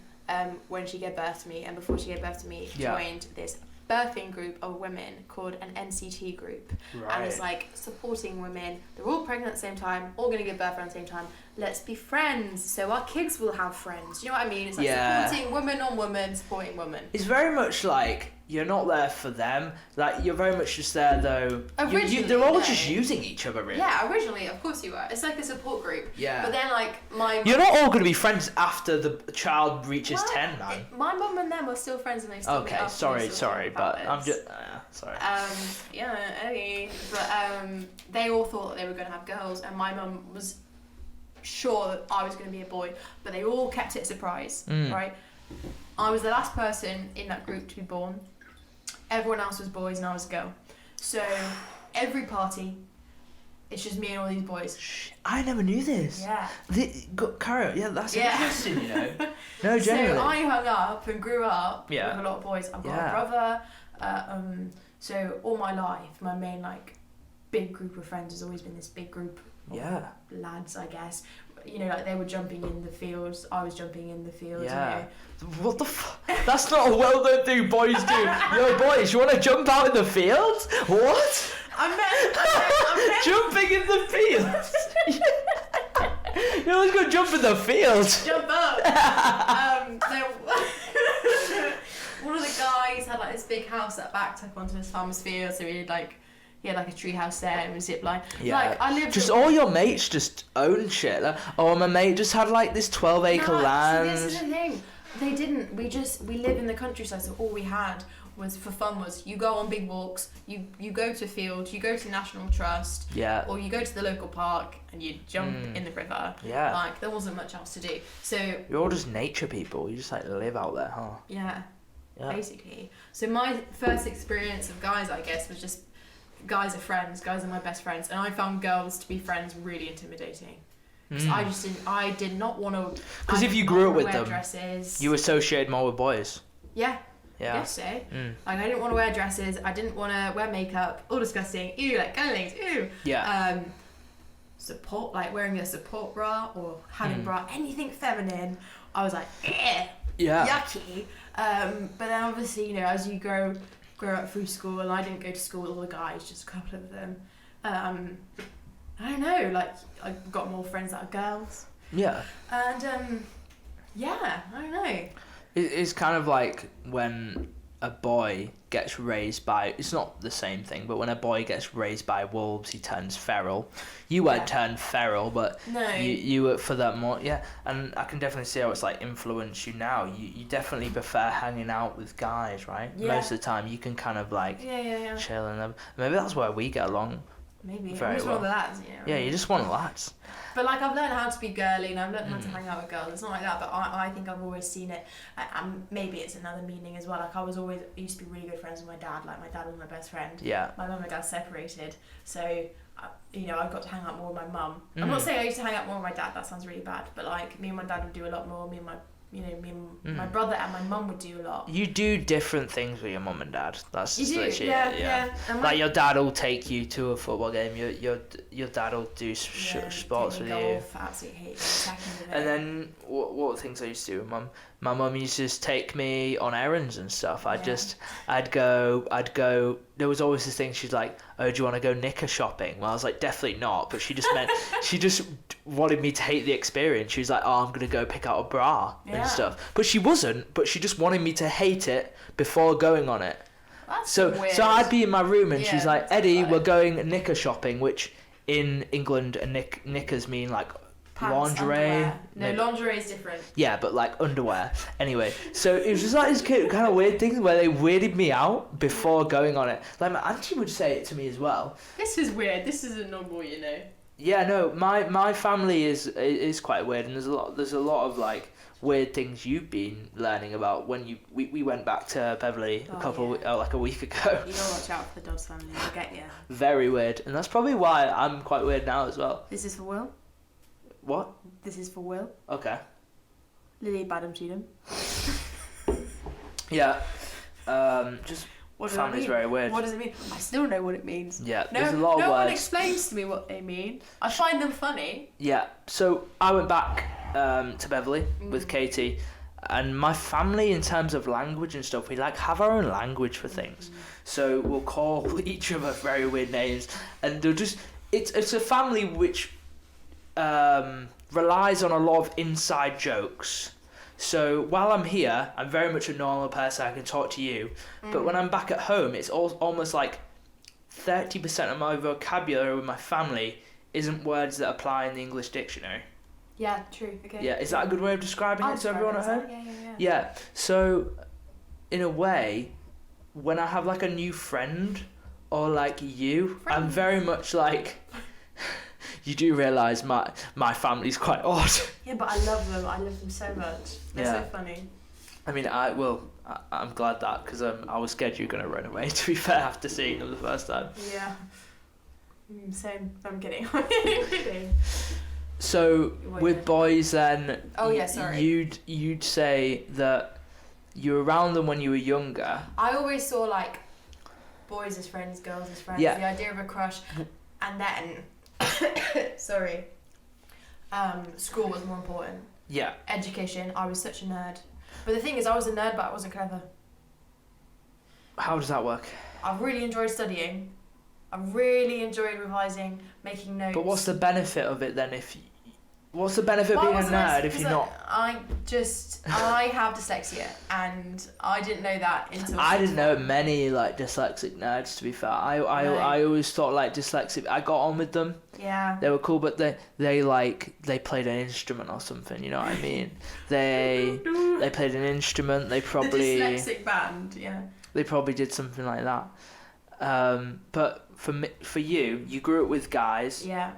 when she gave birth to me, and before she gave birth to me, joined this birthing group of women called an NCT group. Right. And it's like supporting women. They're all pregnant at the same time, all going to give birth around the same time. Let's be friends, so our kids will have friends. You know what I mean? It's like supporting women on women, supporting women. It's very much like you're not there for them. Like, you're very much just there though. They're all just using each other, really. Yeah, originally, of course you were. It's like a support group. Yeah. But then, like, you're not all going to be friends after the child reaches 10, man. My mum and them are still friends, and they still meet up. Sorry, but I'm just sorry. Yeah, okay. But they all thought that they were going to have girls, and my mum was sure that I was going to be a boy, but they all kept it a surprise, right? I was the last person in that group to be born. Everyone else was boys and I was a girl. So every party, it's just me and all these boys. I never knew this. Yeah. Carry on. Yeah, that's interesting, you know. No, genuinely. So I hung up and grew up with a lot of boys. I've got a brother. So all my life, my main like big group of friends has always been this big group of lads, I guess. You know, like they were jumping in the fields, I was jumping in the fields. Yeah. You know. What the That's not a well-known thing boys do. Yo, boys, you want to jump out in the fields? What? I meant jumping in the fields. You always go jump in the fields. Jump up. One of the guys had like this big house that backed up onto his farmer's field, so he had like a tree house there and a zip line. Yeah. Like, I lived just all your mates just own shit. Like, oh, my mate just had like this 12-acre land. See, this is the thing. They didn't. We live in the countryside, so all we had was for fun was you go on big walks, you go to field, you go to National Trust, or you go to the local park and you jump in the river. Yeah. Like there wasn't much else to do. So you're all just nature people. You just like live out there, huh? Yeah. Basically. So my first experience of guys, I guess, was just guys are friends. Guys are my best friends, and I found girls to be friends really intimidating. I did not want to. Because if you grew up with them, dresses, you associate more with boys. Yeah. I guess so. Like I didn't want to wear dresses. I didn't want to wear makeup. All disgusting. Ew, like kind of things. Ew. Yeah. Support, like wearing a support bra or having bra, anything feminine. I was like, yucky. But then obviously, you know, as you grow up through school, and I didn't go to school with all the guys, just a couple of them. I don't know, like I got more friends that are girls. Yeah. And I don't know. It's kind of like when a boy gets raised by, it's not the same thing, but when a boy gets raised by wolves, he turns feral. You won't turn feral, but you were for that more, and I can definitely see how it's like influenced you now. You definitely prefer hanging out with guys, right? Most of the time you can kind of like chill and maybe that's why we get along Maybe. very I'm just well. one of the lads, you know. Yeah, you're just one of the lads. But like I've learned how to be girly and I've learned how to hang out with girls. It's not like that, but I think I've always seen it. And maybe it's another meaning as well. Like I used to be really good friends with my dad. Like my dad was my best friend. Yeah. My mum and dad separated, so you know I got to hang out more with my mum. I'm not saying I used to hang out more with my dad. That sounds really bad. But like me and my dad would do a lot more. Me and my brother and my mum would do a lot. You do different things with your mum and dad. That's You do, literally yeah, it, yeah. Like your dad will take you to a football game. Your dad will do sports with golf, absolutely hate it. And then what things I used to do with mum? My mum used to just take me on errands and stuff. I'd go. There was always this thing. She's like, "Oh, do you want to go knicker shopping?" Well, I was like, "Definitely not." But she just wanted me to hate the experience. She was like, "Oh, I'm gonna go pick out a bra and stuff." But she wasn't. But she just wanted me to hate it before going on it. That's weird. So I'd be in my room and she's like, "Eddie, we're going knicker shopping," which in England knickers mean like pants, lingerie. Underwear. No, lingerie is different. Yeah, but like underwear. Anyway, so it was just like this kind of weird thing where they weirded me out before going on it. Like my auntie would say it to me as well. This is weird. This isn't normal, you know. Yeah, no, my family is quite weird, and there's a lot of like weird things you've been learning about when we went back to Beverley like a week ago. You gotta watch out for the Dodds family. They'll get you. Very weird, and that's probably why I'm quite weird now as well. This is for Will. What? This is for Will. Okay. Lily Badham Cheatham. Yeah. Just family's very weird. What does it mean? I still know what it means. Yeah, there's a lot of words. No one explains to me what they mean. I find them funny. Yeah, so I went back to Beverley with Katie, and my family, in terms of language and stuff, we like have our own language for things. So we'll call each other very weird names, and they'll just it's a family which relies on a lot of inside jokes. So while I'm here, I'm very much a normal person. I can talk to you, but when I'm back at home, it's almost like 30% of my vocabulary with my family isn't words that apply in the English dictionary. Yeah, true. Okay. Yeah, is that a good way of describing it to everyone at home? Yeah. Yeah. So, in a way, when I have like a new friend or like you, I'm very much like. You do realise my family's quite odd. Yeah, but I love them. I love them so much. They're so funny. I mean, I'm glad that, because I was scared you were going to run away, to be fair, after seeing them the first time. Yeah. Same. I'm kidding. I'm kidding. So, with boys then... Oh, yeah, sorry. You'd say that you were around them when you were younger. I always saw, like, boys as friends, girls as friends. Yeah. The idea of a crush. And then... sorry. School was more important. Yeah. Education. I was such a nerd. But the thing is, I was a nerd, but I wasn't clever. How does that work? I really enjoyed studying. I really enjoyed revising, making notes. But what's the benefit of it then? What's the benefit of being a nerd if you're not? I have dyslexia, and I didn't know that until. I didn't know many like dyslexic nerds. To be fair, I always thought like dyslexic. I got on with them. Yeah. They were cool, but they played an instrument or something. You know what I mean? They played an instrument. They probably the dyslexic band. Yeah. They probably did something like that. But for you grew up with guys. Yeah.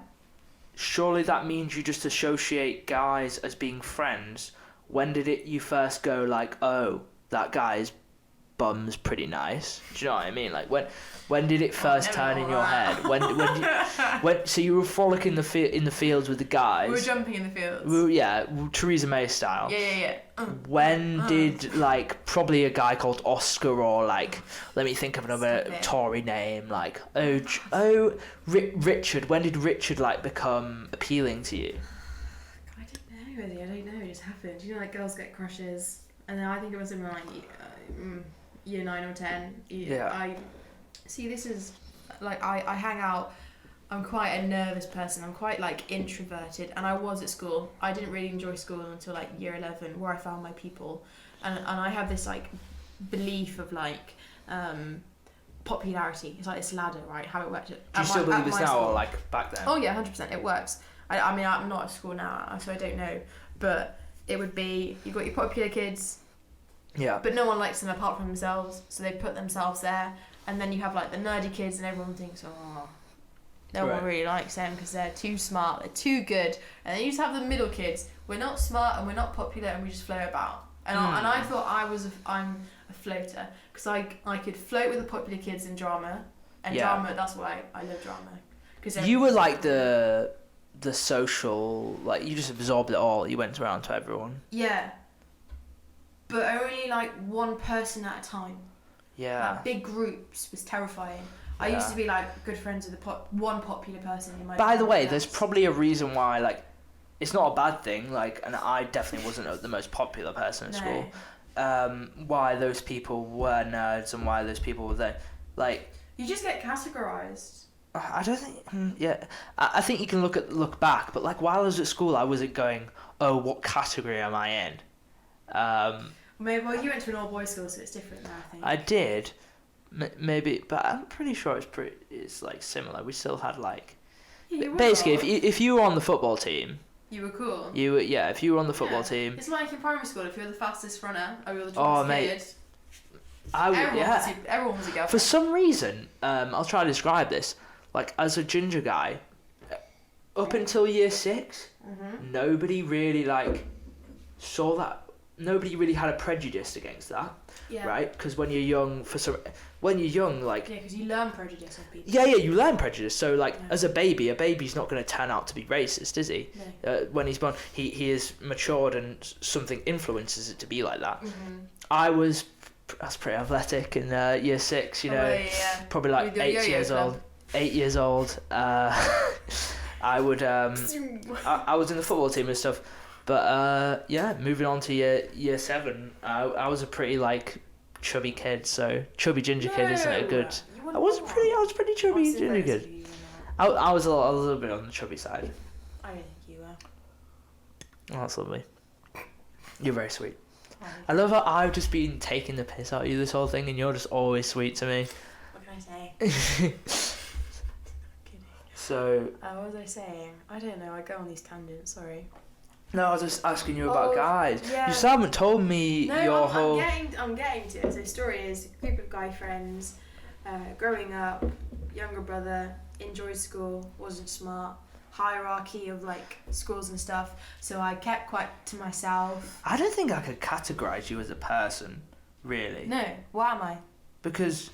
Surely that means you just associate guys as being friends. When did you first go like, oh, that guy's bum's pretty nice? Do you know what I mean? Like when did it first turn in your head? When so you were frolicking in the fields with the guys. We were jumping in the fields. Yeah, Theresa May style. Yeah. When did like probably a guy called Oscar or like let me think of another Tory name like Richard. When did Richard like become appealing to you? I don't know really. I don't know. It just happened. You know, like girls get crushes, and then I think it was in like year 9 or 10. Yeah. See, this is like I hang out. I'm quite a nervous person. I'm quite like introverted, and I was at school. I didn't really enjoy school until like year 11, where I found my people, and I have this like belief of like popularity. It's like this ladder, right? How it works. Do you still believe this now, or like back then? Oh yeah, 100%. It works. I mean, I'm not at school now, so I don't know, but it would be you've got your popular kids. Yeah. But no one likes them apart from themselves, so they put themselves there. And then you have like the nerdy kids, and everyone thinks, oh, No one really likes them because they're too smart, they're too good. And then you just have the middle kids. We're not smart and we're not popular and we just float about. And I thought I'm a floater because I could float with the popular kids in drama. And drama, that's why I love drama. Cause you were like the social, like you just absorbed it all. You went around to everyone. Yeah. But only like one person at a time. Yeah. Like big groups was terrifying. I used to be like good friends with one popular person in my. By the way, there's probably a reason why, like, it's not a bad thing. Like, and I definitely wasn't the most popular person at school. Why those people were nerds and why those people were there, like. You just get categorized. I don't think. Yeah, I think you can look back, but like while I was at school, I wasn't going, oh, what category am I in? Maybe you went to an all boys school, so it's different now. I think. I did. Maybe, but I'm pretty sure it's like similar. We still had like, basically, if you were on the football team, you were cool. If you were on the football team, it's like in primary school. If you're the fastest runner, or you're the tallest kid, everyone was a girl. For some reason, I'll try to describe this. Like as a ginger guy, up until year 6, nobody really like saw that. Nobody really had a prejudice against that. Yeah. Right? Because when you're young, like... Yeah, because you learn prejudice of people. Yeah, you learn prejudice. So, like, as a baby's not going to turn out to be racist, is he? No. When he's born, he is matured and something influences it to be like that. I was pretty athletic in year 6, you know. Probably like 8 years old. 8 years old. I would... I was in the football team and stuff. But moving on to year 7, I was a pretty like chubby kid, so chubby ginger kid isn't a good. I was pretty chubby ginger kid. I was a little bit on the chubby side. I don't think you were. Oh, that's lovely. You're very sweet. I love how I've just been taking the piss out of you this whole thing, and you're just always sweet to me. What can I say? So. What was I saying? I don't know. I go on these tangents. Sorry. No, I was just asking you about guys. Yeah. You still haven't told me your whole... I'm getting to it. So the story is a group of guy friends, growing up, younger brother, enjoyed school, wasn't smart, hierarchy of like schools and stuff. So I kept quite to myself. I don't think I could categorise you as a person, really. No, what am I? Because...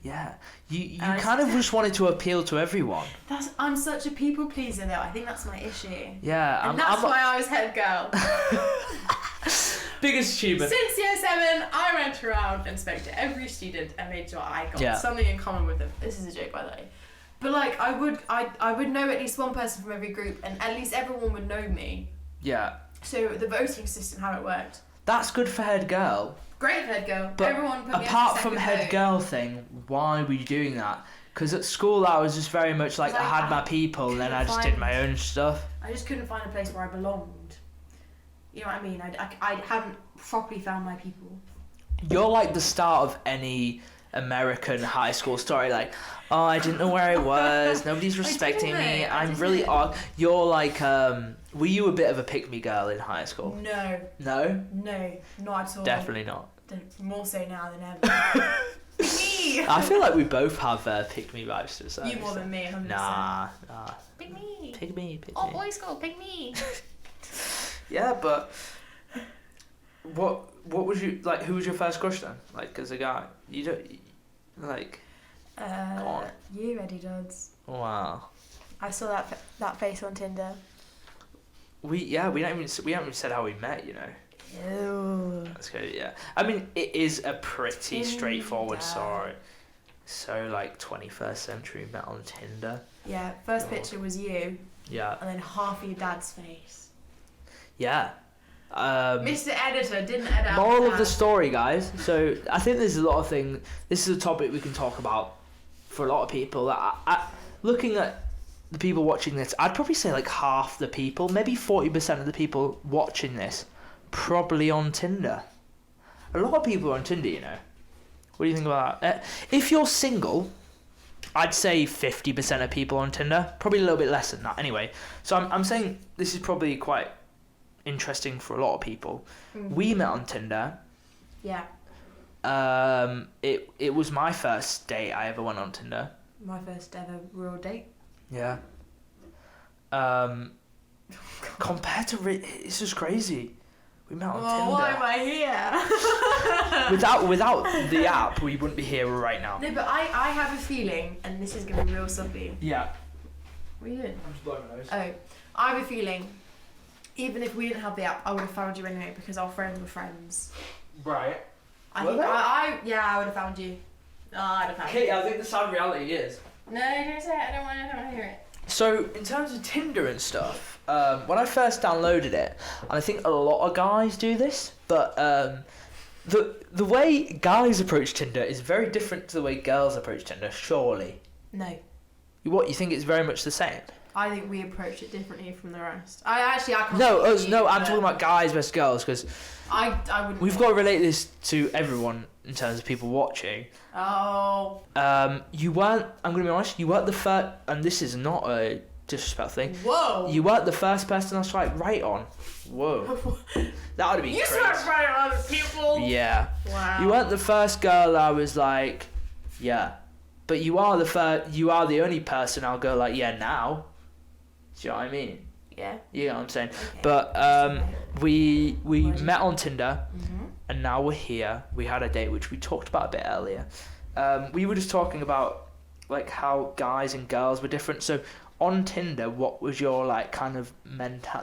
Yeah, you kind of just wanted to appeal to everyone. I'm such a people pleaser though. I think that's my issue. Yeah, and that's why I was head girl. Biggest achievement. Since year 7, I went around and spoke to every student and made sure I got something in common with them. This is a joke, by the way. But like, I would know at least one person from every group, and at least everyone would know me. Yeah. So the voting system, how it worked. That's good for head girl. Great head girl. But everyone put apart from head girl thing, why were you doing that? Because at school I was just very much like I had my people and then I just did my own stuff. I just couldn't find a place where I belonged. You know what I mean? I hadn't properly found my people. You're like the start of any American high school story, like, oh, I didn't know where I was, nobody's respecting me, I'm really odd. You're like, were you a bit of a pick-me girl in high school? No. No? No, not at all. Definitely not. More so now than ever. Me! I feel like we both have pick-me vibes to a certain You more than me, 100%. Nah. Pick me. Pick me. Oh, boys school, pick me. Yeah, but what was you like? Who was your first crush then? Like as a guy, you don't like. Go on. You, Eddie Dodds. Wow. I saw that face on Tinder. We haven't even said how we met, you know. Ew. That's good. Yeah. I mean, it is a pretty straightforward story. So like 21st century, met on Tinder. Yeah. First picture was you. Yeah. And then half of your dad's face. Yeah. Mr. Editor didn't edit out. Moral of the story, guys. So I think there's a lot of things. This is a topic we can talk about for a lot of people. Looking at the people watching this, I'd probably say like half the people, maybe 40% of the people watching this, probably on Tinder. A lot of people are on Tinder, you know. What do you think about that? If you're single, I'd say 50% of people on Tinder. Probably a little bit less than that. Anyway, so I'm saying this is probably quite interesting for a lot of people. Mm-hmm. We met on Tinder. Yeah. It was my first date I ever went on Tinder. My first ever real date. Yeah. Compared to it's just crazy. We met on Tinder. Why am I here? without the app, we wouldn't be here right now. No, but I have a feeling, and this is gonna be real soppy. Yeah. What are you doing? I'm just blowing my nose. Oh, I have a feeling, even if we didn't have the app, I would have found you anyway because our friends were friends. Right. I Were think they? I would have found you. Oh, I'd have found you. Kate, I think the sad reality is. No, don't say it. I don't want to hear it. So, in terms of Tinder and stuff, when I first downloaded it, and I think a lot of guys do this, but the way guys approach Tinder is very different to the way girls approach Tinder, surely. No. What, you think it's very much the same? I think we approach it differently from the rest. I can't. No, speak us, for no, you, I'm but talking about guys versus girls, because I wouldn't. we've got to relate this to everyone in terms of people watching. Oh. You weren't, I'm going to be honest, you weren't the first, and this is not a disrespectful thing. Whoa. You weren't the first person I swiped right on. Whoa. That would be You crazy. swipe right on other people. Yeah. Wow. You weren't the first girl I was like, yeah. But you are the only person I'll go like, yeah, now. Do you know what I mean? Yeah. You know what I'm saying? Okay. But we met on Tinder, Mm-hmm. and now we're here. We had a date, which we talked about a bit earlier. We were just talking about like how guys and girls were different. So on Tinder, what was your like kind of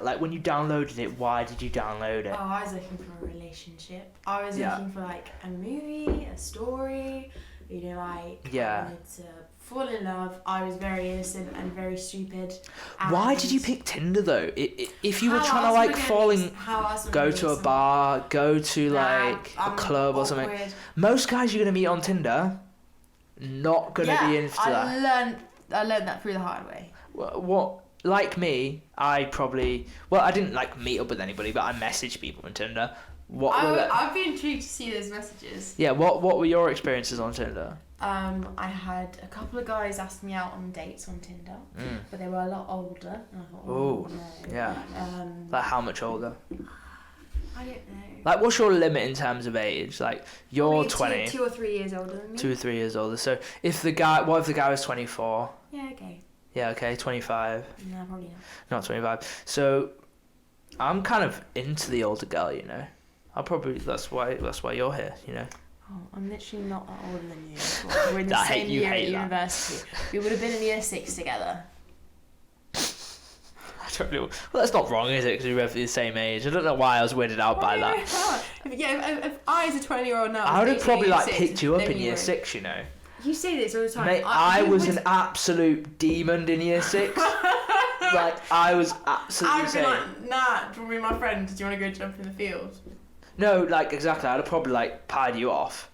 like when you downloaded it? Why did you download it? Oh, I was looking for a relationship. I was Yeah. looking for like a movie, a story. You know, like Yeah. I wanted to fall in love. I was very innocent and very stupid. Why and did you pick Tinder though? If you were how trying to else like am I gonna fall meet- in, how else am I go gonna to meet a someone? bar, go to like Nah, a I'm club or something. awkward. Most guys you're gonna meet on Tinder, not gonna be into that. I learned that through the hard way. What like me, I didn't like meet up with anybody, but I messaged people on Tinder. I'd be intrigued to see those messages. Yeah, what were your experiences on Tinder? I had a couple of guys ask me out on dates on Tinder, but they were a lot older. And I thought, Oh, no. yeah. Like how much older? I don't know. Like what's your limit in terms of age? Like you're Probably 20, 2 or 3 years older than me. 2 or 3 years older. So what if the guy was 24? Yeah, okay. Yeah, okay, 25. No, probably not. Not 25. So I'm kind of into the older girl, you know. That's why you're here, you know. Oh, I'm literally not that older than you. We're in the I same hate you, year at hate that. university. We would have been in year 6 together. I don't know. Well, that's not wrong, is it? Because we're roughly the same age. I don't know why I was weirded out by that. If I as a 20-year-old now, I would have probably like six, picked you up then in year were. 6, you know. You say this all the time. Mate, I was an absolute demon in year 6. Like, I was absolutely I'd be insane. like, nah, do you want to be my friend? Do you want to go jump in the field? No, like, exactly. I'd have probably, like, pied you off.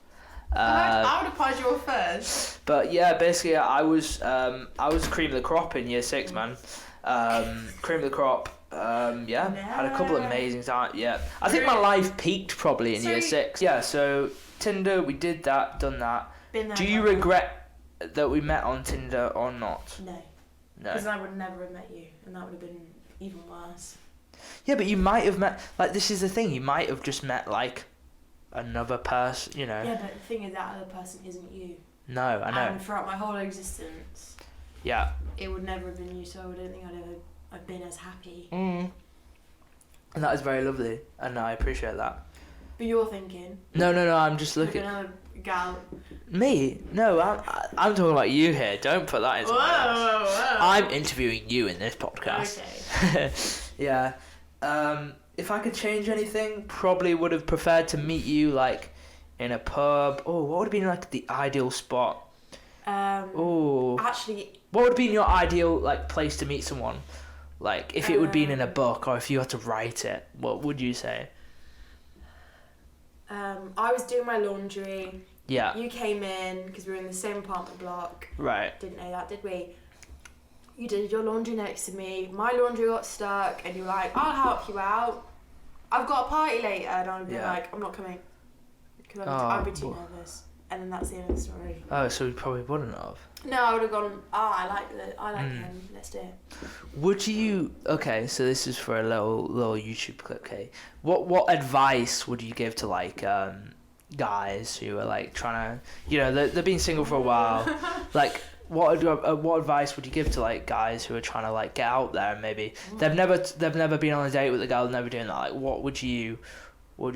I would have pied you off first. But, yeah, basically, I was cream of the crop in year 6, man. Cream of the crop. Yeah, had a couple of amazing times. Yeah, I think my life peaked probably in year 6. Yeah, so Tinder, we did that, done that. Been there, Do you done that. regret that we met on Tinder or not? No. No. Because I would never have met you, and that would have been even worse. Yeah, but you might have met, like, this is the thing, you might have just met, like, another person, you know. Yeah, but the thing is, that other person isn't you. No, I know. And throughout my whole existence, Yeah. it would never have been you, so I don't think I'd ever have been as happy. And that is very lovely, and I appreciate that. But you're thinking, No, I'm just look looking. at another gal. Me? No, I'm talking about you here. Don't put that into Whoa, my mouth. whoa, whoa. I'm interviewing you in this podcast. Okay. Yeah. If I could change anything, probably would have preferred to meet you like in a pub. Oh, what would have been like the ideal spot? Oh. Actually, What would have been your ideal like place to meet someone? Like if it would have been in a book or if you had to write it, what would you say? I was doing my laundry. Yeah. You came in because we were in the same apartment block. Right. Didn't know that, did we? You did your laundry next to me. My laundry got stuck, and you were like, "I'll help you out. I've got a party later," and I'd be Yeah. like, "I'm not coming," because Oh, I'd be too well. nervous. And then that's the end of the story. Oh, so we probably wouldn't have. No, I would have gone. I like Hmm. him. Let's do it. Would you? Okay, so this is for a little YouTube clip. Okay, what advice would you give to like guys who are like trying to, you know, they're being single for a while, like what advice would you give to like guys who are trying to like get out there and maybe they've never been on a date with a girl, never doing that? Like, what would you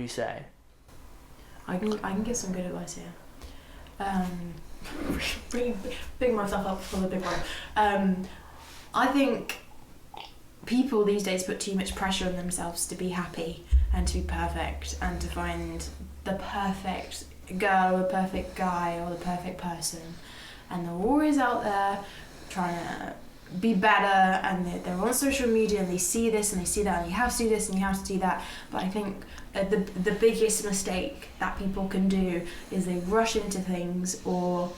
say? I can give some good advice here. Bring myself up for the big one. I think people these days put too much pressure on themselves to be happy and to be perfect and to find the perfect girl or the perfect guy or the perfect person, and they're always out there trying to be better, and they're on social media and they see this and they see that, and you have to do this and you have to do that. But I think the biggest mistake that people can do is they rush into things, or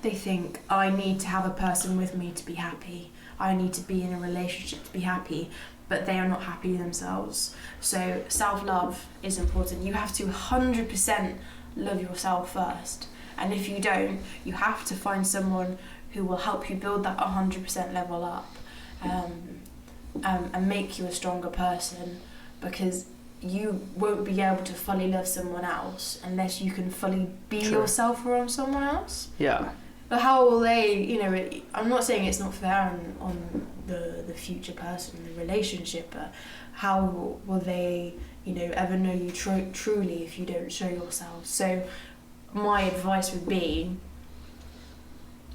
they think, I need to have a person with me to be happy, I need to be in a relationship to be happy, but they are not happy themselves. So self-love is important. You have to 100% love yourself first, and if you don't, you have to find someone who will help you build that 100% level up, and make you a stronger person, because you won't be able to fully love someone else unless you can fully be True. yourself around someone else. Yeah. But how will they, I'm not saying it's not fair on the future person in the relationship, but how will they, ever know you truly if you don't show yourself? So my advice would be,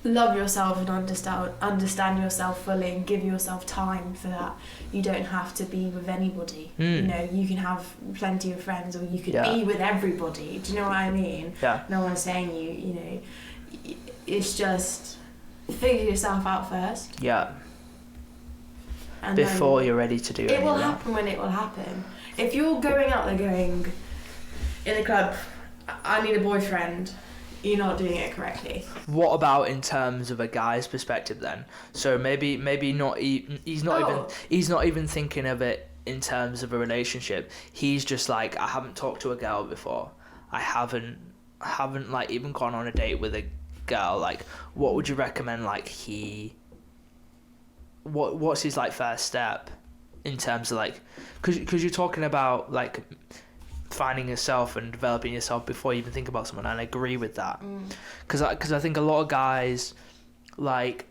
love yourself and understand yourself fully, and give yourself time for that. You don't have to be with anybody. You can have plenty of friends, or you could be with everybody. Do you know what I mean? Yeah. No one's saying it's just figure yourself out first. Yeah. And before you're ready to do it. It will happen when it will happen. If you're going out there going in a club, I need a boyfriend, you're not doing it correctly. What about in terms of a guy's perspective then? So maybe not. He's not even thinking of it in terms of a relationship. He's just like, I haven't talked to a girl before. I haven't like even gone on a date with a girl. Like, what would you recommend? Like what's his like first step in terms of like, because you're talking about like finding yourself and developing yourself before you even think about someone, and I agree with that. Because I think a lot of guys like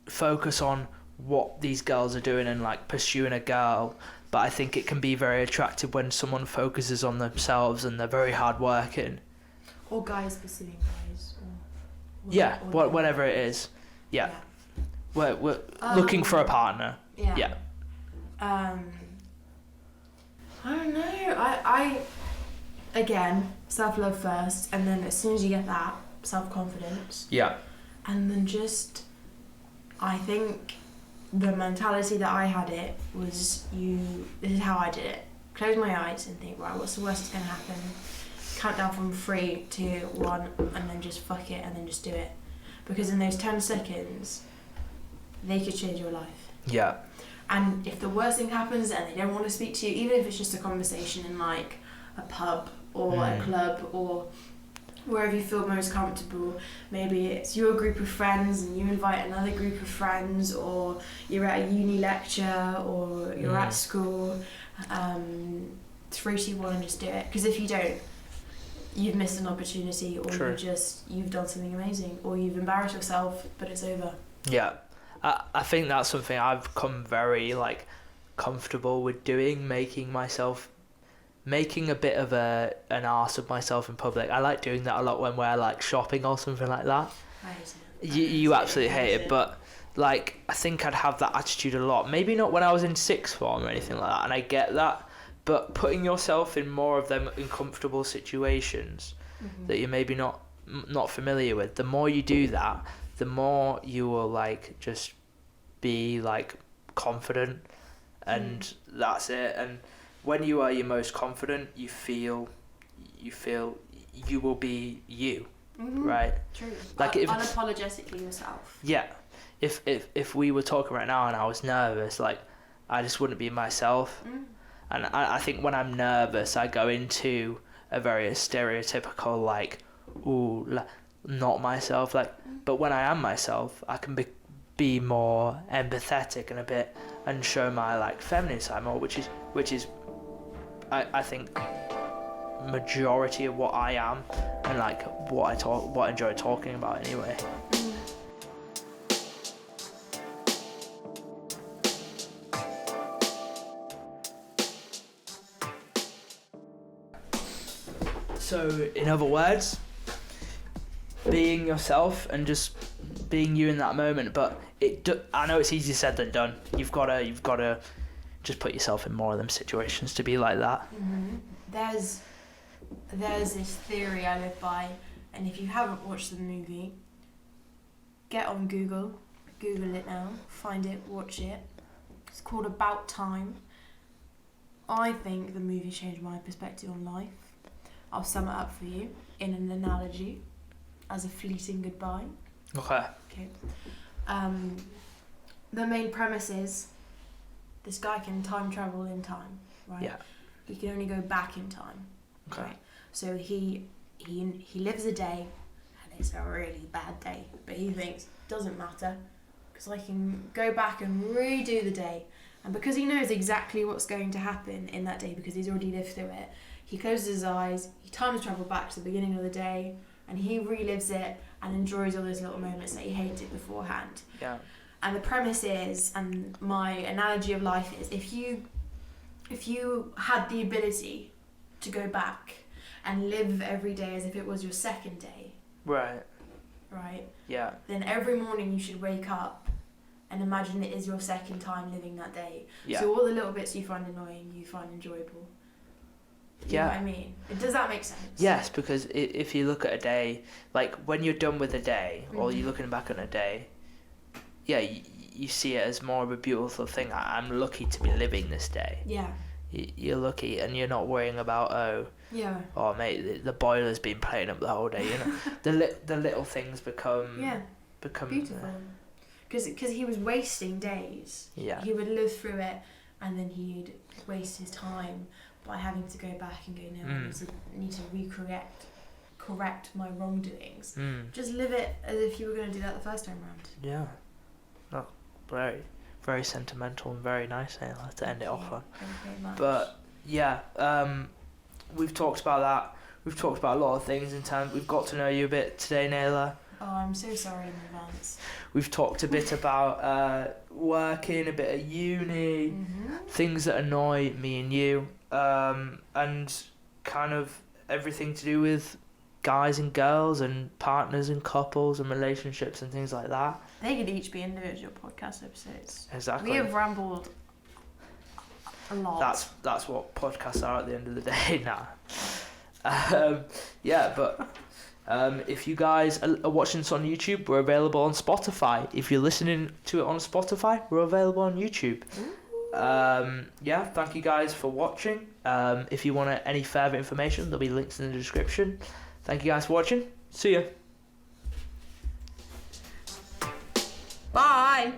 focus on what these girls are doing and like pursuing a girl, but I think it can be very attractive when someone focuses on themselves and they're very hard working. Or guys pursuing guys. Whatever it is. Yeah. We're looking for a partner. Yeah. I don't know. I again, self-love first, and then as soon as you get that, self-confidence. Yeah. And then I think the mentality that I had it was, this is how I did it. Close my eyes and think, right, what's the worst that's going to happen? Count down from 3, 2, 1, and then just fuck it, and then just do it. Because in those 10 seconds, they could change your life. Yeah. And if the worst thing happens and they don't want to speak to you, even if it's just a conversation in like a pub or a club or wherever you feel most comfortable, maybe it's your group of friends and you invite another group of friends, or you're at a uni lecture, or you're at school, 3, 2, 1, and just do it. Because if you don't, you've missed an opportunity, or you've done something amazing, or you've embarrassed yourself, but it's over. Yeah. I think that's something I've become very like comfortable with doing, making a bit of an arse of myself in public. I like doing that a lot when we're like shopping or something like that. I hate it. You absolutely hate it, but like I think I'd have that attitude a lot. Maybe not when I was in sixth form or anything like that, and I get that, but putting yourself in more of them uncomfortable situations that you're maybe not familiar with, the more you do that, the more you will like just be like confident, and that's it. And when you are your most confident, you feel you will be you, right? True. Like unapologetically yourself. Yeah. If we were talking right now and I was nervous, like I just wouldn't be myself. And I think when I'm nervous, I go into a very stereotypical like, not myself, like, but when I am myself, I can be more empathetic and show my like feminine side more, which is I think majority of what I am, and like what I enjoy talking about anyway. So, in other words, being yourself and just being you in that moment. But I know it's easier said than done. You've gotta just put yourself in more of them situations to be like that. Mm-hmm. There's this theory I live by, and if you haven't watched the movie, get on Google it now, find it, watch it. It's called About Time. I think the movie changed my perspective on life. I'll sum it up for you in an analogy, as a fleeting goodbye. Okay. The main premise is this guy can time travel in time, right? Yeah. He can only go back in time. Okay. Right? So he lives a day, and it's a really bad day, but he thinks doesn't matter because I can go back and redo the day, and because he knows exactly what's going to happen in that day because he's already lived through it, he closes his eyes, he time travels back to the beginning of the day, and he relives it and enjoys all those little moments that he hated beforehand. Yeah. And the premise is, and my analogy of life is, if you had the ability to go back and live every day as if it was your second day, Right. Yeah. then every morning you should wake up and imagine it is your second time living that day. Yeah. So all the little bits you find annoying, you find enjoyable. You know what I mean? Does that make sense? Yes, because if you look at a day, like when you're done with a day, or you're looking back on a day, yeah, you see it as more of a beautiful thing. I'm lucky to be living this day. Yeah. You're lucky, and you're not worrying about oh mate, the boiler's been playing up the whole day. You know, the little things become beautiful. Because he was wasting days. Yeah. He would live through it, and then he'd waste his time by having to go back and go, no, I need to correct my wrongdoings. Just live it as if you were going to do that the first time round. Yeah. Not very, very sentimental and very nice. I'll have to end it off on. Thank you very much. But yeah, we've talked about that. We've talked about a lot of things in terms. We've got to know you a bit today, Naila. Oh, I'm so sorry in advance. We've talked a bit about working, a bit of uni, things that annoy me and you, and kind of everything to do with guys and girls and partners and couples and relationships and things like that. They could each be individual podcast episodes. Exactly. We have rambled a lot. That's what podcasts are at the end of the day now. Yeah, but if you guys are watching this on YouTube, we're available on Spotify. If you're listening to it on Spotify, we're available on YouTube. Yeah, thank you guys for watching. If you want any further information, there'll be links in the description. Thank you guys for watching. See ya. Bye.